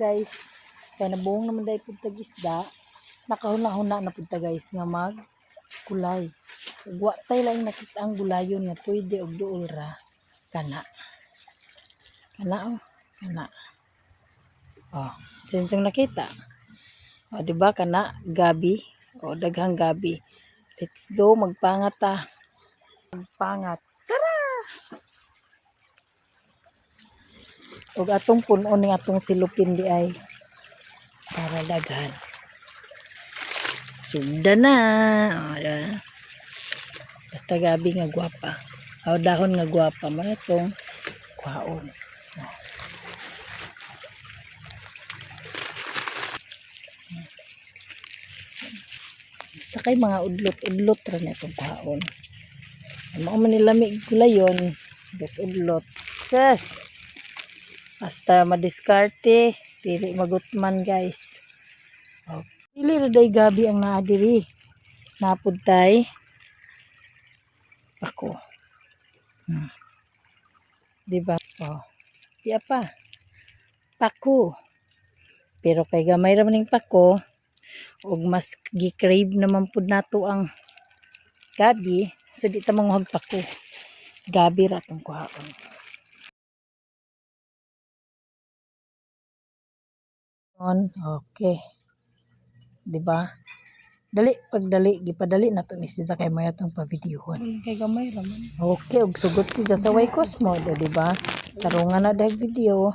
Guys, kaya nabuong naman dahil punta isda. Nakahuna-huna na punta guys nga mag kulay. Wa tay lang nakita ang gulayon nga pwede og duol ra kana. Kana. Oh, sinsong nakita. Oh, di ba kana gabi? Oh, daghang gabi. Let's go magpangat ta. Magpangat. Tara! Og atong punon ning atong silupin di ay para daghan. Sugda na. Oh, basta gabi nga gwapa. O dahon nga gwapa man itong kwaon. Basta kay mga udlot-udlot ra na itong kwaon. Mao man nilamig gulayon, udlot. Ses. Basta madiskarte, dili magutman guys. Okay. Dili ra day gabi ang naa diri. Napud tay ako. Diba? Oh. Di pa. Pako. Pero kay gamay ra maning pako, ug mas gi-crave naman pud nato ang gabi, so di ta manguhag pako. Gabi ra tong kuhaon. Okay. Diba? Dali, pagdali, gipadali na to ni siya kay maya itong pa-videohon. Kay gamay raman. Okay, ug sugot siya sa way Cosmo, diba? Tarungan na dahil video.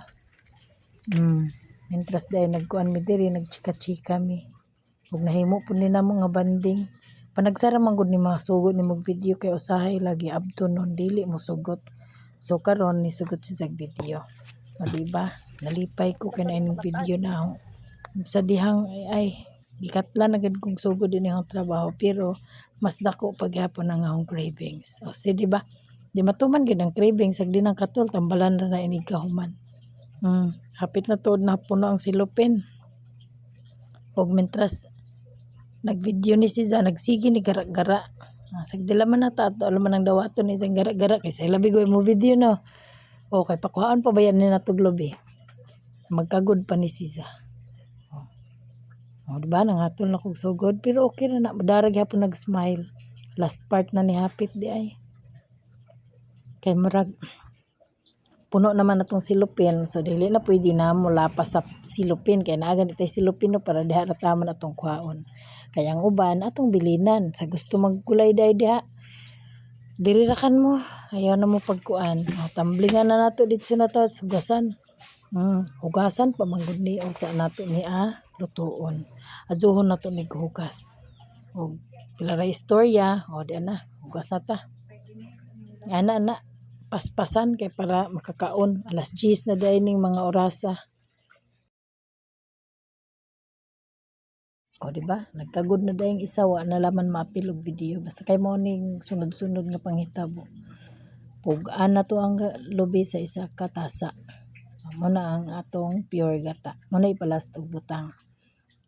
Mientras dahil nagkuhan mi diri, nagchika-chika mi. Ug nahimo po ni namo nga banding. Panagsara man gud ni mga sugot ni mog video kay usahay lagi abto nun, dili mo sugot. So karon ni sugot siya sa video. O diba? Nalipay ko kay na ining video na ako. Sa dihang ay gikatla na gid kong sugod din ang trabaho pero mas dako paghapon ang akong cravings. O si di ba? Di matuman gid ang cravings ag dinang katul tambalan na inig kahuman. Hapit na tuod na puno ang silupin. Og mentras nagvideo ni siya nagsige ni gara-gara. Sagdila man nata ato alam man ang dawaton ni gara-gara kay sa labi ko mo video no. O kay pakuhaan pa bayan ni natog lobi. Magkagod pa ni siya. O diba nangatol na kong sugod pero okay na madarag hapon nag-smile. Last part na ni hapit di ay. Kay murag puno naman natong silupin so dili na pwede na mo lapas sa silupin kay naagan itay silupin no para diha ra taman atong kuhaon. Kaya ang uban atong bilinan sa gusto magkulay day diha. Dili ra kan mo ayaw na mo pagkuan. Tamblingan na nato dito na ta sugasan. Hugasan pa manggod ni o sa nato ni lutuon. Adjuhon nato ni hugas. O pila ra istorya o di na hugas na ta. Ana paspasan kay para makakaon alas 10 na dining mga orasa. O diba? Nagkagod na dayong isa wa na laman maapil og video basta kay mo ning sunod-sunod nga panghitabo. Pugaan na to ang lubi sa isa ka tasa. Muna ang atong pure gata. Muna ipalas og butang.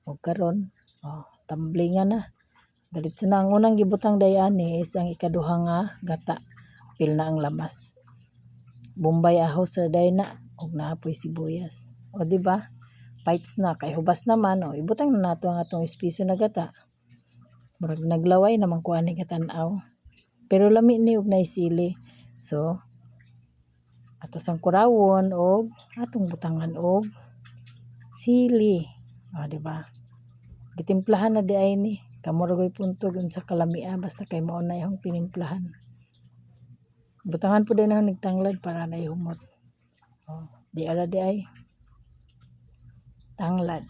Og karon, tamblingan na. Diretso na ang unang gibutang dayan is ang ikaduha nga gata. Pil na ang lamas. Bombay ahos ra day na og naapoy sibuyas. O di ba? Bites na kay hubas naman ibutang na nato ang atong espiso na gata. Murag naglaway naman kuan ni katan-aw. Pero lami ni og naisili. So ato sang kurawon og atong butangan og sili. O di ba? Gitimplahan na di ay ni. Kamuragoy puntog unsa kalamia basta kay mao na ihong pinimplahan. Butangan po din ako nagtanglad para na ihumot. O di ala di ay tanglad.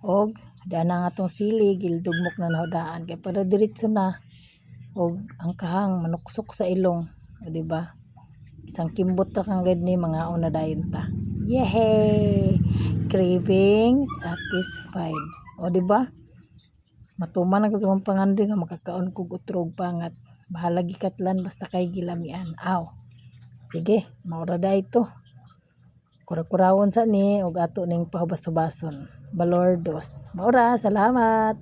Og daan ang atong sili gildugmok na nahodaan kay para diretso na og ang kahang manuksok sa ilong. O di ba? Isang kimbot ra kang gad ni mga una dayon ta. Yehey! Craving satisfied. O di ba? Matuman ang kasumang pangandoy nga makakaon kog utrog pangat. Bahala gikatlan basta kay gilamian. Aw. Sige, maura da ito. Kura-kurawon sa ni ug ato ning pahubas-hubason. Balordos. Maura, salamat.